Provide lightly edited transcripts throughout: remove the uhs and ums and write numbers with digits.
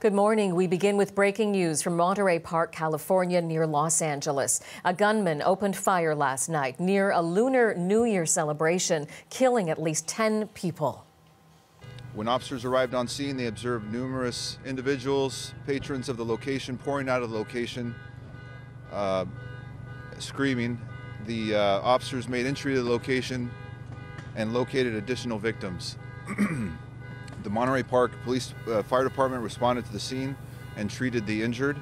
Good morning. We begin with breaking news from Monterey Park, California, near Los Angeles. A gunman opened fire last night near a Lunar New Year celebration, killing at least 10 people. When officers arrived on scene, they observed numerous individuals, patrons of the location, pouring out of the location, screaming. The officers made entry to the location and located additional victims. The Monterey Park Fire Department responded to the scene and treated the injured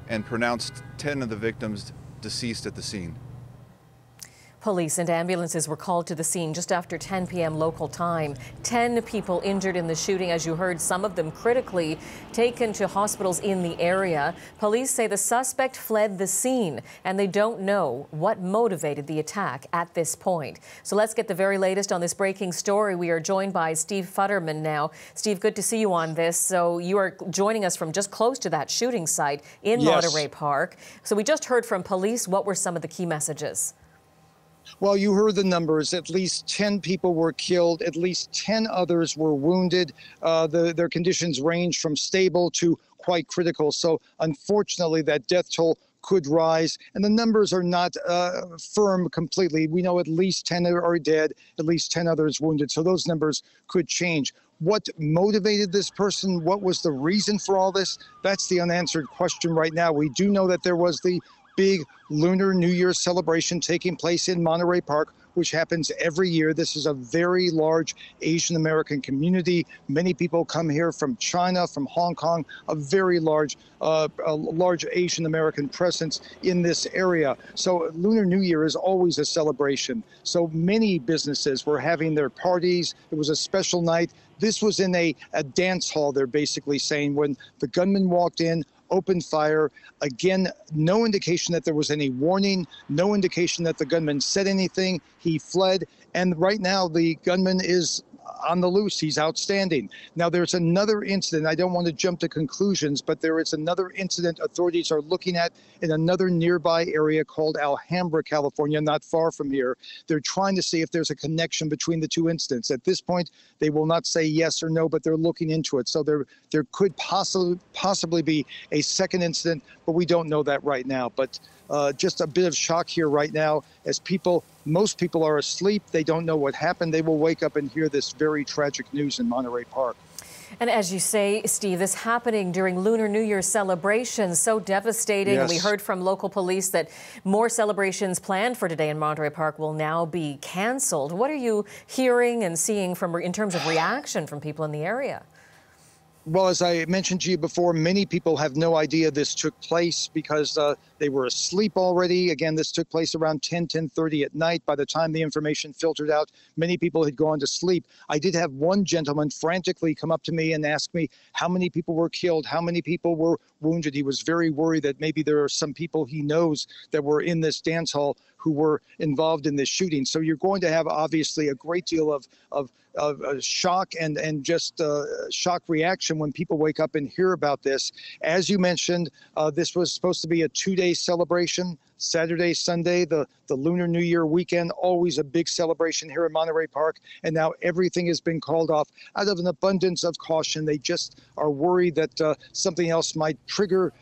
and pronounced 10 of the victims deceased at the scene. Police and ambulances were called to the scene just after 10 p.m. local time. 10 people injured in the shooting, as you heard, some of them critically taken to hospitals in the area. Police say the suspect fled the scene, and they don't know what motivated the attack at this point. So let's get the very latest on this breaking story. We are joined by Steve Futterman now. Steve, good to see you on this. So you are joining us from just close to that shooting site in Monterey Park. So we just heard from police. What were some of the key messages? Well, you heard the numbers. At least 10 people were killed. At least 10 others were wounded. Their conditions range from stable to quite critical. So unfortunately, that death toll could rise, and the numbers are not firm completely. We know at least 10 are dead, at least 10 others wounded. So those numbers could change. What motivated this person? What was the reason for all this? That's the unanswered question right now. We do know that there was the big Lunar New Year celebration taking place in Monterey Park, which happens every year. This is a very large Asian American community. Many people come here from China, from Hong Kong, a very large Asian American presence in this area. So Lunar New Year is always a celebration. So many businesses were having their parties. It was a special night. This was in a dance hall, they're basically saying, when the gunman walked in, opened fire. Again, no indication that there was any warning, no indication that the gunman said anything. He fled, and right now the gunman is on the loose. He's outstanding. Now, there's another incident. I don't want to jump to conclusions, but there is another incident authorities are looking at in another nearby area called Alhambra, California, not far from here. They're trying to see if there's a connection between the two incidents. At this point, they will not say yes or no, but they're looking into it. So there could possibly be a second incident, but we don't know that right now. But just a bit of shock here right now as most people are asleep. They don't know what happened. They will wake up and hear this very tragic news in Monterey Park. And as you say, Steve, this happening during Lunar New Year celebrations, so devastating. Yes. And we heard from local police that more celebrations planned for today in Monterey Park will now be canceled. What are you hearing and seeing in terms of reaction from people in the area? Well, as I mentioned to you before, many people have no idea this took place because they were asleep already. Again, this took place around 10:30 at night. By the time the information filtered out, many people had gone to sleep. I did have one gentleman frantically come up to me and ask me how many people were killed, how many people were wounded. He was very worried that maybe there are some people he knows that were in this dance hall who were involved in this shooting. So you're going to have obviously a great deal of shock and just shock reaction when people wake up and hear about this. As you mentioned, this was supposed to be a two-day celebration. Saturday, Sunday, the Lunar New Year weekend, always a big celebration here in Monterey Park. And now everything has been called off out of an abundance of caution. They just are worried that something else might trigger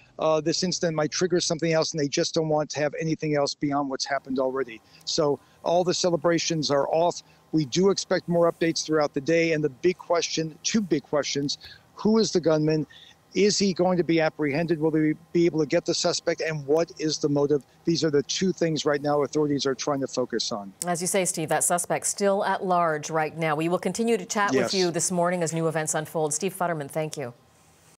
this incident might trigger something else, and they just don't want to have anything else beyond what's happened already. So all the celebrations are off. We do expect more updates throughout the day. And the big question, two big questions: who is the gunman? Is he going to be apprehended? Will they be able to get the suspect? And what is the motive? These are the two things right now authorities are trying to focus on. As you say, Steve, that suspect still at large right now. We will continue to chat with you this morning as new events unfold. Steve Futterman, thank you.